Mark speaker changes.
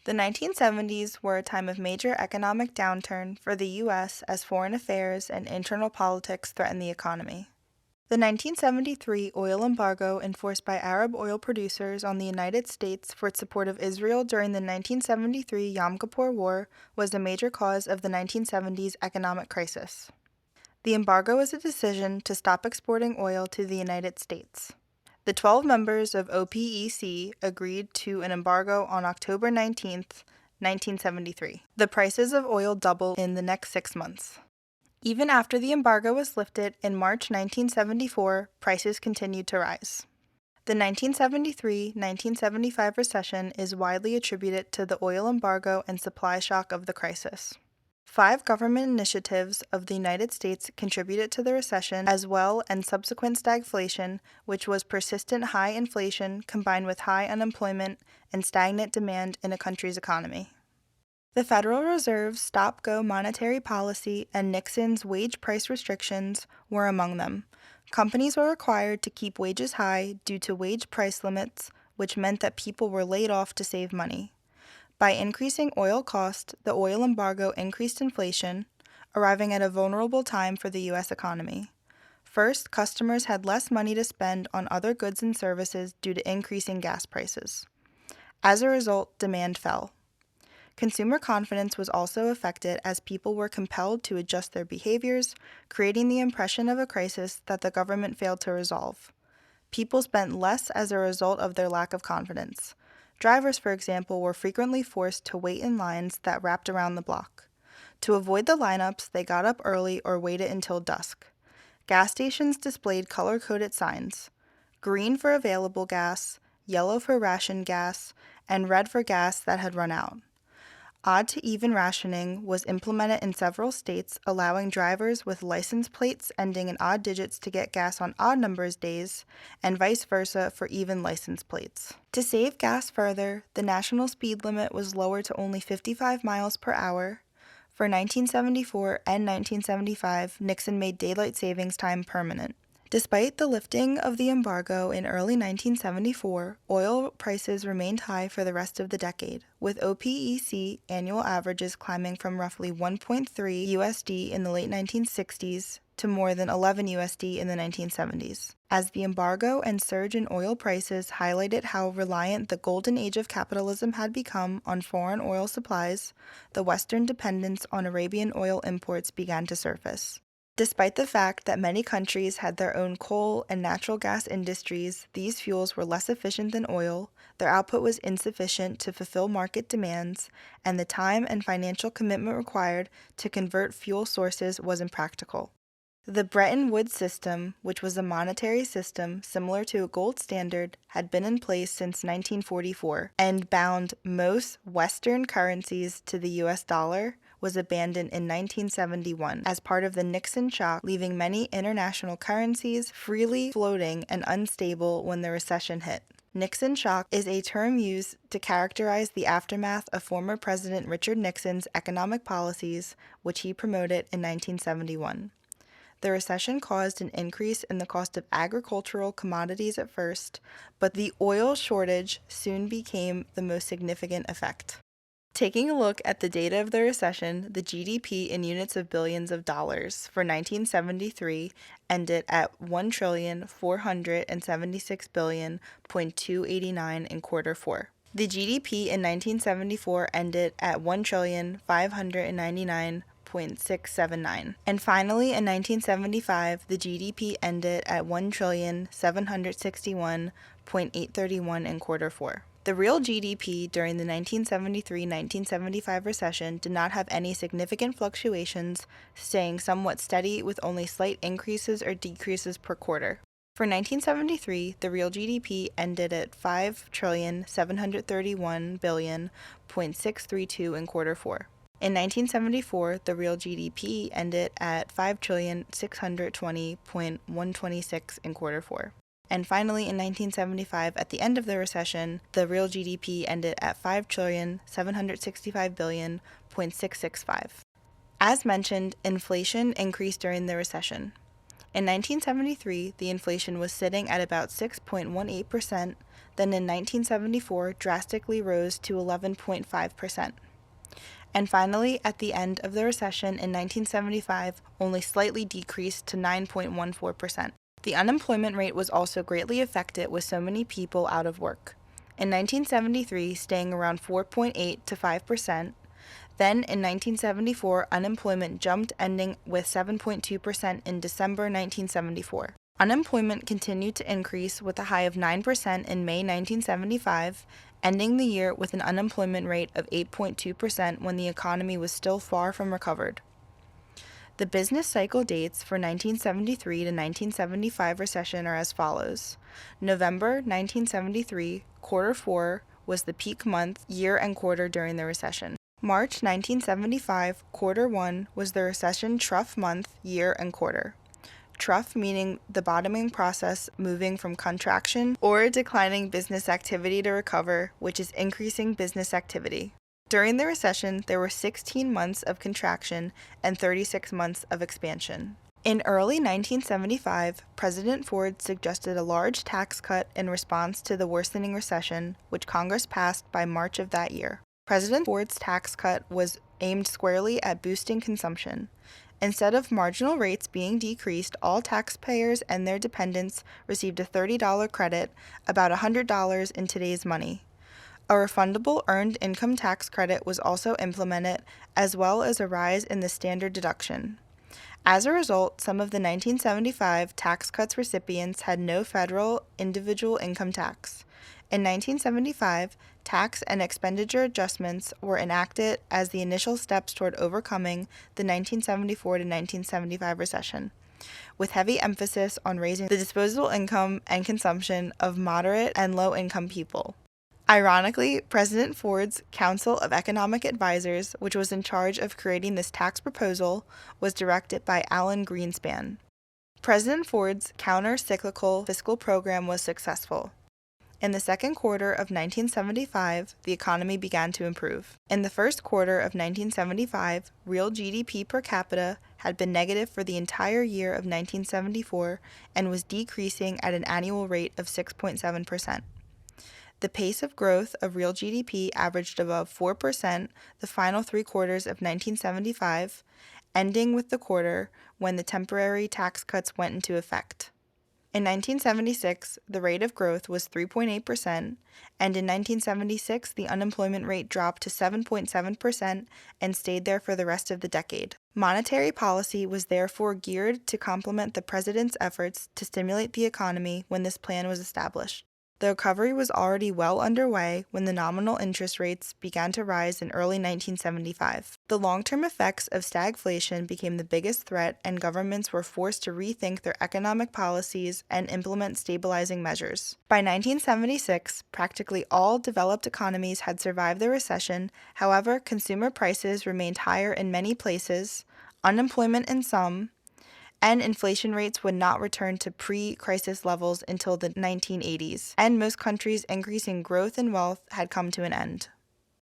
Speaker 1: The 1970s were a time of major economic downturn for the U.S. as foreign affairs and internal politics threatened the economy. The 1973 oil embargo enforced by Arab oil producers on the United States for its support of Israel during the 1973 Yom Kippur War was a major cause of the 1970s economic crisis. The embargo was a decision to stop exporting oil to the United States. The 12 members of OPEC agreed to an embargo on October 19, 1973. The prices of oil doubled in the next 6 months. Even after the embargo was lifted in March 1974, prices continued to rise. The 1973-1975 recession is widely attributed to the oil embargo and supply shock of the crisis. 5 government initiatives of the United States contributed to the recession as well and subsequent stagflation, which was persistent high inflation combined with high unemployment and stagnant demand in a country's economy. The Federal Reserve's stop-go monetary policy and Nixon's wage price restrictions were among them. Companies were required to keep wages high due to wage price limits, which meant that people were laid off to save money. By increasing oil cost, the oil embargo increased inflation, arriving at a vulnerable time for the U.S. economy. First, customers had less money to spend on other goods and services due to increasing gas prices. As a result, demand fell. Consumer confidence was also affected as people were compelled to adjust their behaviors, creating the impression of a crisis that the government failed to resolve. People spent less as a result of their lack of confidence. Drivers, for example, were frequently forced to wait in lines that wrapped around the block. To avoid the lineups, they got up early or waited until dusk. Gas stations displayed color-coded signs: green for available gas, yellow for rationed gas, and red for gas that had run out. Odd to even rationing was implemented in several states, allowing drivers with license plates ending in odd digits to get gas on odd numbers days, and vice versa for even license plates. To save gas further, the national speed limit was lowered to only 55 miles per hour. For 1974 and 1975, Nixon made daylight savings time permanent. Despite the lifting of the embargo in early 1974, oil prices remained high for the rest of the decade, with OPEC annual averages climbing from roughly 1.3 USD in the late 1960s to more than 11 USD in the 1970s. As the embargo and surge in oil prices highlighted how reliant the golden age of capitalism had become on foreign oil supplies, the Western dependence on Arabian oil imports began to surface. Despite the fact that many countries had their own coal and natural gas industries, these fuels were less efficient than oil, their output was insufficient to fulfill market demands, and the time and financial commitment required to convert fuel sources was impractical. The Bretton Woods system, which was a monetary system similar to a gold standard, had been in place since 1944 and bound most Western currencies to the U.S. dollar, was abandoned in 1971 as part of the Nixon shock, leaving many international currencies freely floating and unstable when the recession hit. Nixon shock is a term used to characterize the aftermath of former President Richard Nixon's economic policies, which he promoted in 1971. The recession caused an increase in the cost of agricultural commodities at first, but the oil shortage soon became the most significant effect. Taking a look at the data of the recession, the GDP in units of billions of dollars for 1973 ended at $1,476,289 in quarter 4. The GDP in 1974 ended at $1,599,679. And finally, in 1975, the GDP ended at $1,761,831 in quarter 4. The real GDP during the 1973-1975 recession did not have any significant fluctuations, staying somewhat steady with only slight increases or decreases per quarter. For 1973, the real GDP ended at $5,731,632 in quarter 4. In 1974, the real GDP ended at $5,620,126 in quarter 4. And finally, in 1975, at the end of the recession, the real GDP ended at $5,765,665. As mentioned, inflation increased during the recession. In 1973, the inflation was sitting at about 6.18%, then in 1974 drastically rose to 11.5%. And finally, at the end of the recession in 1975, only slightly decreased to 9.14%. The unemployment rate was also greatly affected with so many people out of work. In 1973, staying around 4.8 to 5%. Then, in 1974, unemployment jumped, ending with 7.2% in December 1974. Unemployment continued to increase with a high of 9% in May 1975, ending the year with an unemployment rate of 8.2% when the economy was still far from recovered. The business cycle dates for 1973 to 1975 recession are as follows. November 1973, quarter 4, was the peak month, year, and quarter during the recession. March 1975, quarter 1, was the recession trough month, year, and quarter. Trough meaning the bottoming process moving from contraction or declining business activity to recover, which is increasing business activity. During the recession, there were 16 months of contraction and 36 months of expansion. In early 1975, President Ford suggested a large tax cut in response to the worsening recession, which Congress passed by March of that year. President Ford's tax cut was aimed squarely at boosting consumption. Instead of marginal rates being decreased, all taxpayers and their dependents received a $30 credit, about $100 in today's money. A refundable earned income tax credit was also implemented, as well as a rise in the standard deduction. As a result, some of the 1975 tax cuts recipients had no federal individual income tax. In 1975, tax and expenditure adjustments were enacted as the initial steps toward overcoming the 1974 to 1975 recession, with heavy emphasis on raising the disposable income and consumption of moderate and low-income people. Ironically, President Ford's Council of Economic Advisers, which was in charge of creating this tax proposal, was directed by Alan Greenspan. President Ford's counter-cyclical fiscal program was successful. In the second quarter of 1975, the economy began to improve. In the first quarter of 1975, real GDP per capita had been negative for the entire year of 1974 and was decreasing at an annual rate of 6.7%. The pace of growth of real GDP averaged above 4% the final 3 quarters of 1975, ending with the quarter when the temporary tax cuts went into effect. In 1976, the rate of growth was 3.8%, and in 1976, the unemployment rate dropped to 7.7% and stayed there for the rest of the decade. Monetary policy was therefore geared to complement the president's efforts to stimulate the economy when this plan was established. The recovery was already well underway when the nominal interest rates began to rise in early 1975. The long-term effects of stagflation became the biggest threat, and governments were forced to rethink their economic policies and implement stabilizing measures. By 1976, practically all developed economies had survived the recession. However, consumer prices remained higher in many places, unemployment in some, and inflation rates would not return to pre-crisis levels until the 1980s, and most countries' increasing growth and wealth had come to an end.